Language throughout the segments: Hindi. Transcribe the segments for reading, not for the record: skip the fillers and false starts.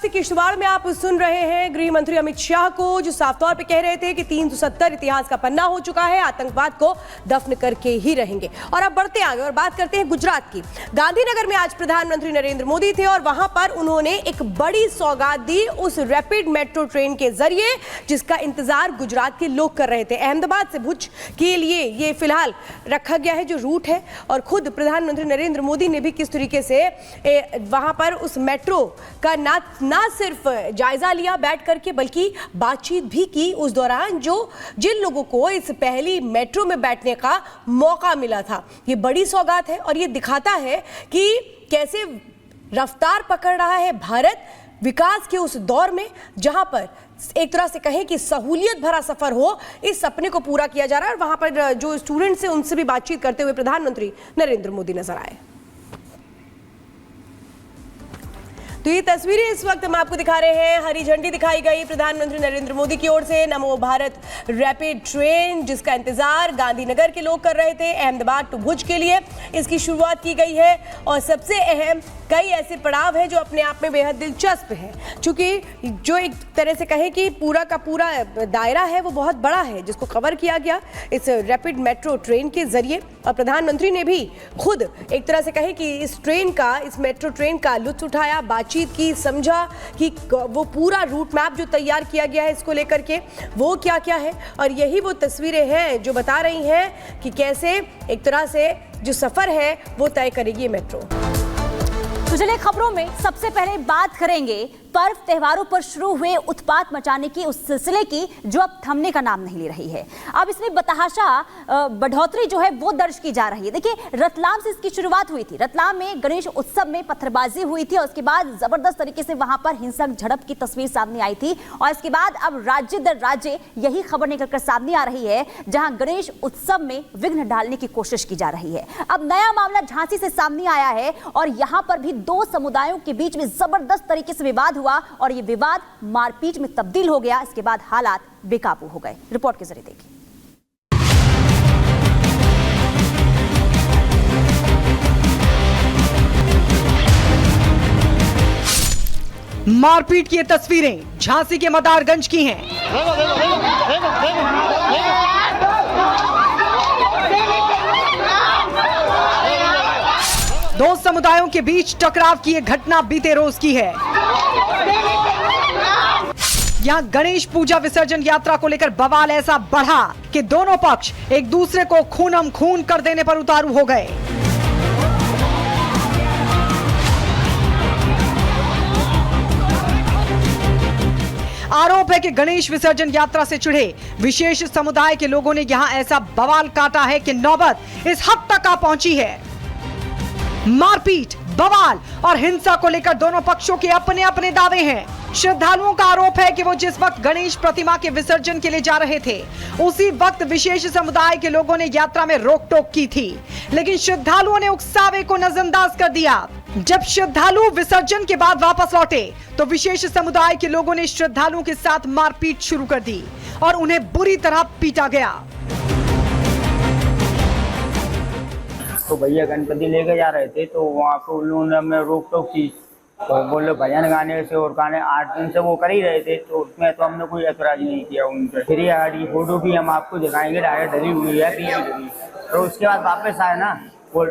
से किश्तवाड़ में आप सुन रहे हैं गृह मंत्री अमित शाह को, जो साफ तौर पे कह रहे थे कि 370 इतिहास का पन्ना हो चुका है, आतंकवाद को दफन करके ही रहेंगे। और अब बढ़ते आगे और बात करते हैं गुजरात की। गांधीनगर में आज प्रधानमंत्री नरेंद्र मोदी थे और वहां पर उन्होंने एक बड़ी सौगात दी उस रैपिड मेट्रो ट्रेन के जरिए जिसका इंतजार गुजरात के लोग कर रहे थे। अहमदाबाद से भुज के लिए ये फिलहाल रखा गया है जो रूट है, और खुद प्रधानमंत्री नरेंद्र मोदी ने भी किस तरीके से वहां पर उस मेट्रो का ना सिर्फ जायजा लिया बैठ करके, बल्कि बातचीत भी की उस दौरान जिन लोगों को इस पहली मेट्रो में बैठने का मौका मिला था। ये बड़ी सौगात है और ये दिखाता है कि कैसे रफ्तार पकड़ रहा है भारत विकास के उस दौर में, जहां पर एक तरह से कहें कि सहूलियत भरा सफर हो, इस सपने को पूरा किया जा रहा है। और वहां पर जो स्टूडेंट्स हैं उनसे भी बातचीत करते हुए प्रधानमंत्री नरेंद्र मोदी नजर आए। तो ये तस्वीरें इस वक्त हम आपको दिखा रहे हैं। हरी झंडी दिखाई गई प्रधानमंत्री नरेंद्र मोदी की ओर से नमो भारत रैपिड ट्रेन, जिसका इंतजार गांधीनगर के लोग कर रहे थे। अहमदाबाद टू भुज के लिए इसकी शुरुआत की गई है और सबसे अहम कई ऐसे पड़ाव हैं जो अपने आप में बेहद दिलचस्प है, क्योंकि जो एक तरह से कहें कि पूरा का पूरा दायरा है वो बहुत बड़ा है जिसको कवर किया गया इस रैपिड मेट्रो ट्रेन के जरिए। और प्रधानमंत्री ने भी खुद एक तरह से कहें कि इस मेट्रो ट्रेन का लुत्फ उठाया, बातचीत की, समझा कि वो पूरा रूट मैप जो तैयार किया गया है इसको लेकर के वो क्या क्या है। और यही वो तस्वीरें हैं जो बता रही हैं कि कैसे एक तरह से जो सफर है वो तय करेगी ये मेट्रो। तो चलिए खबरों में सबसे पहले बात करेंगे पर्व त्योहारों पर शुरू हुए उत्पात मचाने की उस सिलसिले की जो अब थमने का नाम नहीं ले रही है। अब इसमें बताहाशा बढ़ोतरी जो है वो दर्ज की जा रही है। देखिए, रतलाम से इसकी शुरुआत हुई थी। रतलाम में गणेश उत्सव में पत्थरबाजी हुई थी और उसके बाद जबरदस्त तरीके से वहां पर हिंसक झड़प की तस्वीर सामने आई थी। और इसके बाद अब राज्य दर राज्य यही खबर निकलकर सामने आ रही है, जहां गणेश उत्सव में विघ्न डालने की कोशिश की जा रही है। अब नया मामला झांसी से सामने आया है और यहां पर भी दो समुदायों के बीच में जबरदस्त तरीके से विवाद हुआ और यह विवाद मारपीट में तब्दील हो गया। इसके बाद हालात बेकाबू हो गए। रिपोर्ट के जरिए देखिए। मारपीट की ये तस्वीरें झांसी के मदारगंज की हैं। दो समुदायों के बीच टकराव की यह घटना बीते रोज की है। यहां गणेश पूजा विसर्जन यात्रा को लेकर बवाल ऐसा बढ़ा कि दोनों पक्ष एक दूसरे को खूनम खून कर देने पर उतारू हो गए। आरोप है कि गणेश विसर्जन यात्रा से चिढ़े विशेष समुदाय के लोगों ने यहां ऐसा बवाल काटा है कि नौबत इस हद तक आ पहुंची है। मारपीट, बवाल और हिंसा को लेकर दोनों पक्षों के अपने अपने दावे हैं। श्रद्धालुओं का आरोप है कि वो जिस वक्त गणेश प्रतिमा के विसर्जन के लिए जा रहे थे उसी वक्त विशेष समुदाय के लोगों ने यात्रा में रोक टोक की थी, लेकिन श्रद्धालुओं ने उकसावे को नजरअंदाज कर दिया। जब श्रद्धालु विसर्जन के बाद वापस लौटे तो विशेष समुदाय के लोगों ने श्रद्धालुओं के साथ मारपीट शुरू कर दी और उन्हें बुरी तरह पीटा गया। तो भैया गणपति लेके जा रहे थे तो वहाँ पे उन लोगों ने हमें रोक टोक की, तो बोले भजन गाने से और गाने 8 दिन से वो कर ही रहे थे, तो उसमें तो हमने कोई ऐतराज नहीं किया उन पर। फिर ये फोटो भी हम आपको दिखाएंगे, डायरेक्ट डली हुई है पीली, तो उसके बाद वापस आए ना वो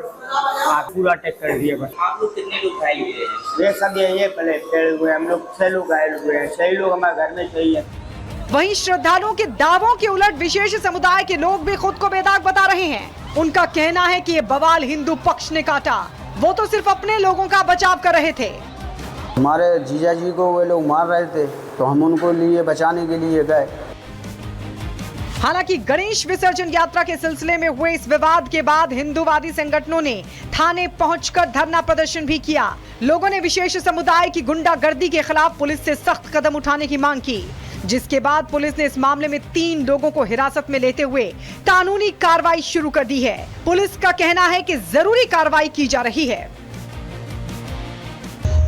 आप पूरा टेक कर दिए। बस आप लोग कितने लोग घायल हुए हैं? ये सब ये पहले हुए, हम लोग 6 लोग घायल हुए हैं, 6 लोग हमारे घर में चाहिए। वहीं श्रद्धालुओं के दावों के उलट विशेष समुदाय के लोग भी खुद को बेदाग बता रहे हैं। उनका कहना है कि ये बवाल हिंदू पक्ष ने काटा, वो तो सिर्फ अपने लोगों का बचाव कर रहे थे। हमारे जीजा जी को वे लोग मार रहे थे तो हम उनको लिए बचाने के लिए गए। हालांकि गणेश विसर्जन यात्रा के सिलसिले में हुए इस विवाद के बाद हिंदूवादी संगठनों ने थाने पहुंचकर धरना प्रदर्शन भी किया। लोगों ने विशेष समुदाय की गुंडागर्दी के खिलाफ पुलिस से सख्त कदम उठाने की मांग की, जिसके बाद पुलिस ने इस मामले में 3 लोगों को हिरासत में लेते हुए कानूनी कार्रवाई शुरू कर दी है। पुलिस का कहना है कि जरूरी कार्रवाई की जा रही है।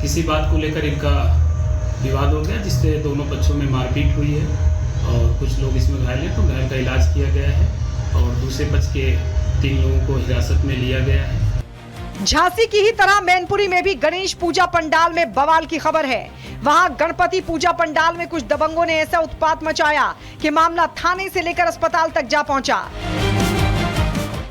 किसी बात को लेकर इनका विवाद हो गया जिससे दोनों पक्षों में मारपीट हुई है और कुछ लोग इसमें घायल हैं, तो घायल का इलाज किया गया है और दूसरे पक्ष के 3 लोगों को हिरासत में लिया गया है। झांसी की ही तरह मैनपुरी में भी गणेश पूजा पंडाल में बवाल की खबर है। वहां गणपति पूजा पंडाल में कुछ दबंगों ने ऐसा उत्पात मचाया कि मामला थाने से लेकर अस्पताल तक जा पहुंचा।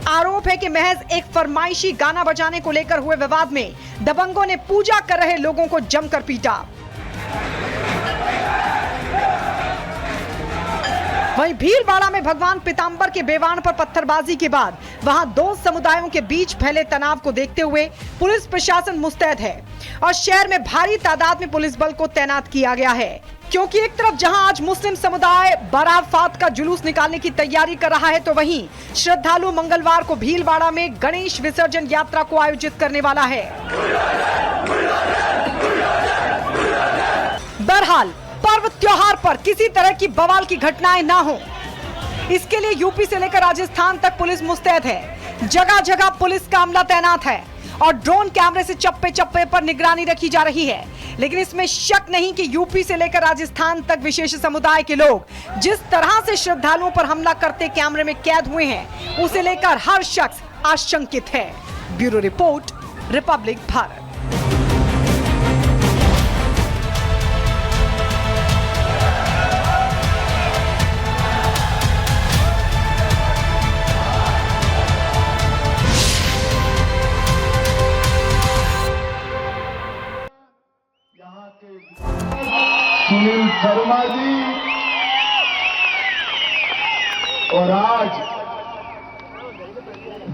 आरोप है कि महज एक फरमाइशी गाना बजाने को लेकर हुए विवाद में दबंगों ने पूजा कर रहे लोगों को जमकर पीटा। वहीं भीलवाड़ा में भगवान पीताम्बर के बेवान पर पत्थरबाजी के बाद वहां दो समुदायों के बीच फैले तनाव को देखते हुए पुलिस प्रशासन मुस्तैद है और शहर में भारी तादाद में पुलिस बल को तैनात किया गया है, क्योंकि एक तरफ जहां आज मुस्लिम समुदाय बारात का जुलूस निकालने की तैयारी कर रहा है, तो वहीं श्रद्धालु मंगलवार को भीलवाड़ा में गणेश विसर्जन यात्रा को आयोजित करने वाला है। बहरहाल पर्व त्योहार पर किसी तरह की बवाल की घटनाएं ना हो, इसके लिए यूपी से लेकर राजस्थान तक पुलिस मुस्तैद है। जगह जगह पुलिस का अमला तैनात है और ड्रोन कैमरे से चप्पे चप्पे पर निगरानी रखी जा रही है। लेकिन इसमें शक नहीं कि यूपी से लेकर राजस्थान तक विशेष समुदाय के लोग जिस तरह से श्रद्धालुओं पर हमला करते कैमरे में कैद हुए हैं, उसे लेकर हर शख्स आशंकित है। Bureau report, Republic Bharat. Sunil Sharma ji और आज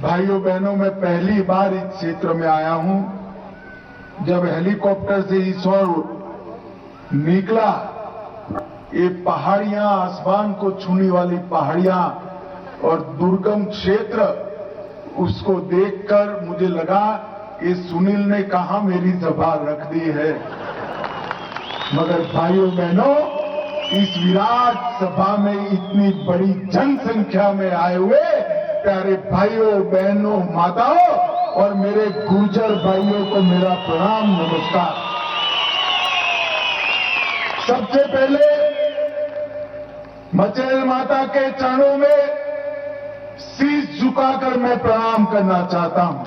भाइयों बहनों मैं पहली बार इस क्षेत्र में आया हूं। जब हेलीकॉप्टर से इस ओर निकला, ये पहाड़ियां, आसमान को छूने वाली पहाड़ियां और दुर्गम क्षेत्र, उसको देखकर मुझे लगा ये सुनील ने कहां मेरी जबान रख दी है। मगर भाइयों बहनों, इस विराट सभा में इतनी बड़ी जनसंख्या में आए हुए प्यारे भाइयों बहनों, माताओं और मेरे गुर्जर भाइयों को मेरा प्रणाम, नमस्कार। सबसे पहले मचेल माता के चरणों में शीश झुकाकर मैं प्रणाम करना चाहता हूं।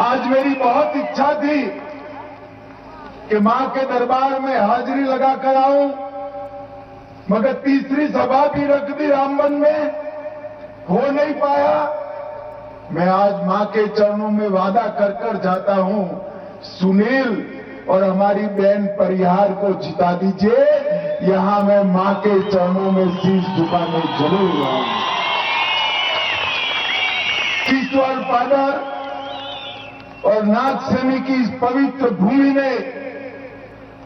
आज मेरी बहुत इच्छा थी कि मां के दरबार में हाजिरी लगाकर आऊं, मगर तीसरी सभा भी रख दी रामबन में, हो नहीं पाया। मैं आज मां के चरणों में वादा कर कर जाता हूं, सुनील और हमारी बहन परिहार को जिता दीजिए, यहां मैं मां के चरणों में शीश झुकाने जरूर आऊंगा। ईश्वर पादर और नागसेनी की इस पवित्र भूमि ने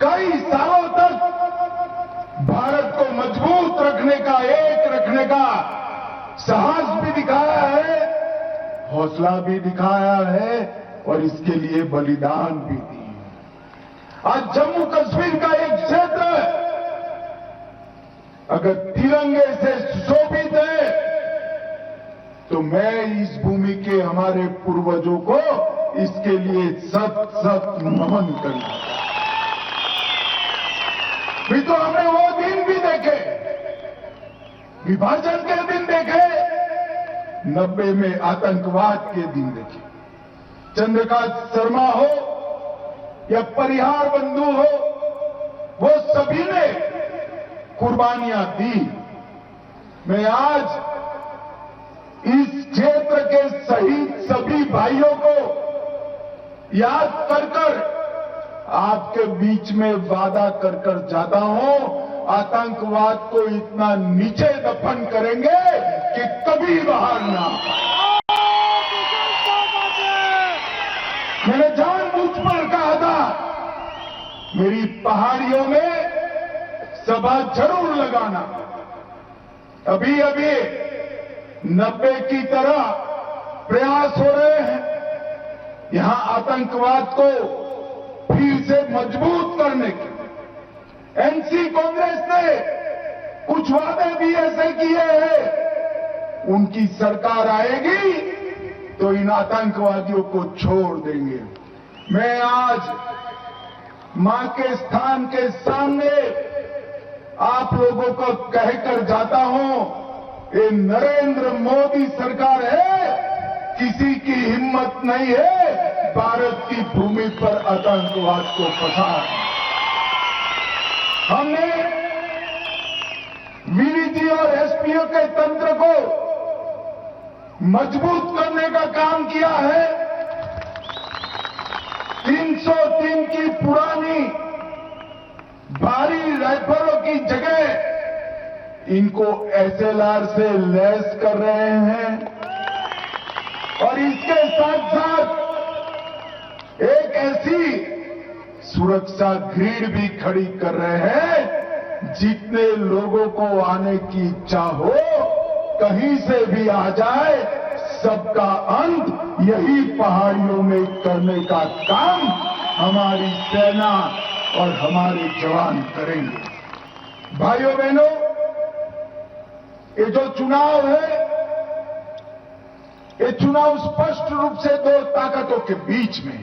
कई सालों तक भारत को मजबूत रखने का, एक रखने का साहस भी दिखाया है, हौसला भी दिखाया है और इसके लिए बलिदान भी दिए। आज जम्मू कश्मीर का एक क्षेत्र अगर तिरंगे से सुशोभित है, तो मैं इस भूमि के हमारे पूर्वजों को इसके लिए सत सत नमन करूंगा। भी तो हमने वो दिन भी देखे, विभाजन के दिन देखे, 90 में आतंकवाद के दिन देखे। चंद्रकांत शर्मा हो या परिहार बंधु हो, वो सभी ने कुर्बानियां दी। मैं आज इस क्षेत्र के शहीद सभी भाइयों को याद कर कर आपके बीच में वादा कर कर जाता हूं, आतंकवाद को इतना नीचे दफन करेंगे कि कभी बाहर ना। मैंने जानबूझकर कहा था मेरी पहाड़ियों में सभा जरूर लगाना। अभी अभी 90 की तरह प्रयास हो रहे हैं यहां आतंकवाद को फिर से मजबूत करने के। एनसी कांग्रेस ने कुछ वादे भी ऐसे किए हैं, उनकी सरकार आएगी तो इन आतंकवादियों को छोड़ देंगे। मैं आज मां के स्थान के सामने आप लोगों को कहकर जाता हूं, ये नरेंद्र मोदी सरकार है, किसी की हिम्मत नहीं है भारत की भूमि पर आतंकवाद को पसार। हमने वीडीजी और एसपीओ के तंत्र को मजबूत करने का काम किया है। 303 की पुरानी भारी राइफलों की जगह इनको एसएलआर से लैस कर रहे हैं और इसके साथ साथ एक ऐसी सुरक्षा ग्रिड भी खड़ी कर रहे हैं जितने लोगों को आने की इच्छा हो कहीं से भी आ जाए, सबका अंत यही पहाड़ियों में करने का काम हमारी सेना और हमारे जवान करेंगे। भाइयों बहनों, ये जो चुनाव है, ये चुनाव स्पष्ट रूप से दो ताकतों के बीच में,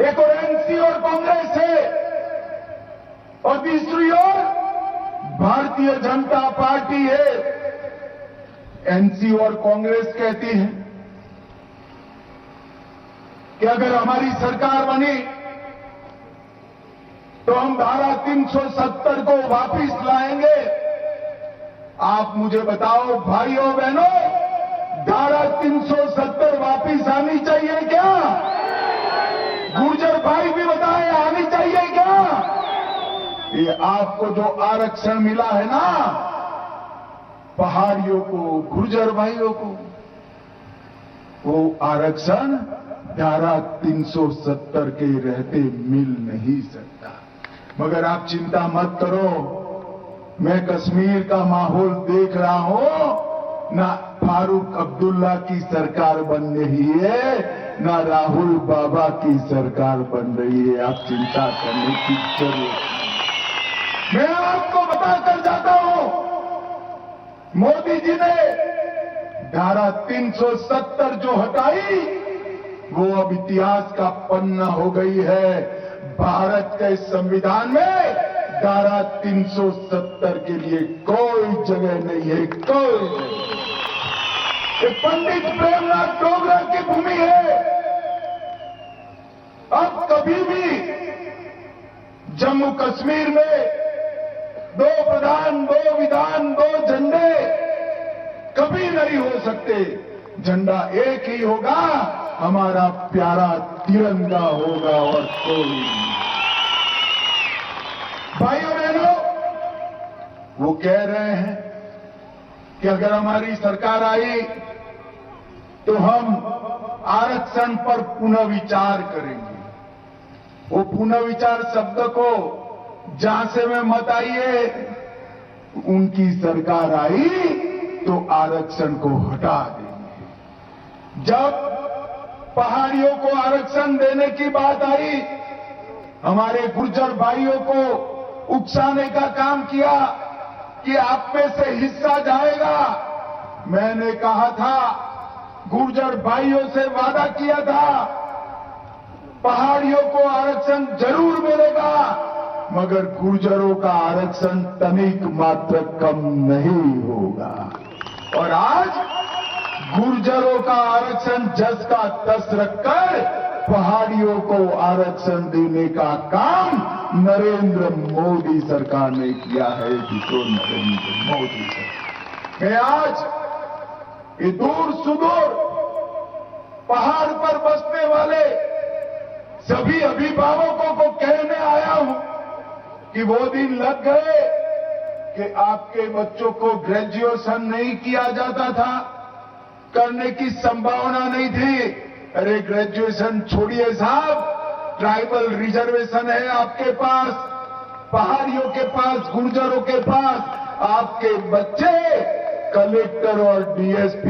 एक और एनसी और कांग्रेस है और दूसरी ओर भारतीय जनता पार्टी है। एनसी और कांग्रेस कहती है कि अगर हमारी सरकार बनी तो हम धारा 370 को वापस लाएंगे। आप मुझे बताओ भाइयों बहनों, धारा 370 वापस आनी चाहिए क्या? गुर्जर भाई भी बताएं, आनी चाहिए क्या? ये आपको जो आरक्षण मिला है ना, पहाड़ियों को, गुर्जर भाइयों को, वो आरक्षण धारा 370 के रहते मिल नहीं सकता। मगर आप चिंता मत करो, मैं कश्मीर का माहौल देख रहा हूं। ना फारूक अब्दुल्ला की सरकार बन रही है, ना राहुल बाबा की सरकार बन रही है। आप चिंता करने की जरूरत नहीं। मैं आपको बताकर जाता हूं, मोदी जी ने धारा 370 जो हटाई, वो अब इतिहास का पन्ना हो गई है। भारत के संविधान में धारा 370 के लिए कोई जगह नहीं है, कोई नहीं। ये पंडित प्रेमनाथ डोगरा की भूमि है। अब कभी भी जम्मू कश्मीर में 2 प्रधान, 2 विधान, 2 झंडे कभी नहीं हो सकते। झंडा एक ही होगा, हमारा प्यारा तिरंगा होगा और कोई नहीं। भाइयों बहनों, वो कह रहे हैं कि अगर हमारी सरकार आई तो हम आरक्षण पर पुनर्विचार करेंगे। वो पुनर्विचार शब्द को जहां से में मत आइए, उनकी सरकार आई तो आरक्षण को हटा देंगे। जब पहाड़ियों को आरक्षण देने की बात आई, हमारे गुर्जर भाइयों को उकसाने का काम किया कि आप में से हिस्सा जाएगा। मैंने कहा था, गुर्जर भाइयों से वादा किया था, पहाड़ियों को आरक्षण जरूर मिलेगा, मगर गुर्जरों का आरक्षण तनिक मात्र कम नहीं होगा। और आज गुर्जरों का आरक्षण जस का तस रखकर पहाड़ियों को आरक्षण देने का काम नरेंद्र मोदी सरकार ने किया है। जिसको नरेंद्र मोदी सरकार, मैं आज ये दूर सुदूर पहाड़ पर बसने वाले सभी अभिभावकों को कहने आया हूं कि वो दिन लग गए कि आपके बच्चों को ग्रेजुएशन नहीं किया जाता था, करने की संभावना नहीं थी। अरे ग्रेजुएशन छोड़िए साहब, ट्राइबल रिजर्वेशन है आपके पास, पहाड़ियों के पास, गुर्जरों के पास। आपके बच्चे कलेक्टर और डीएसपी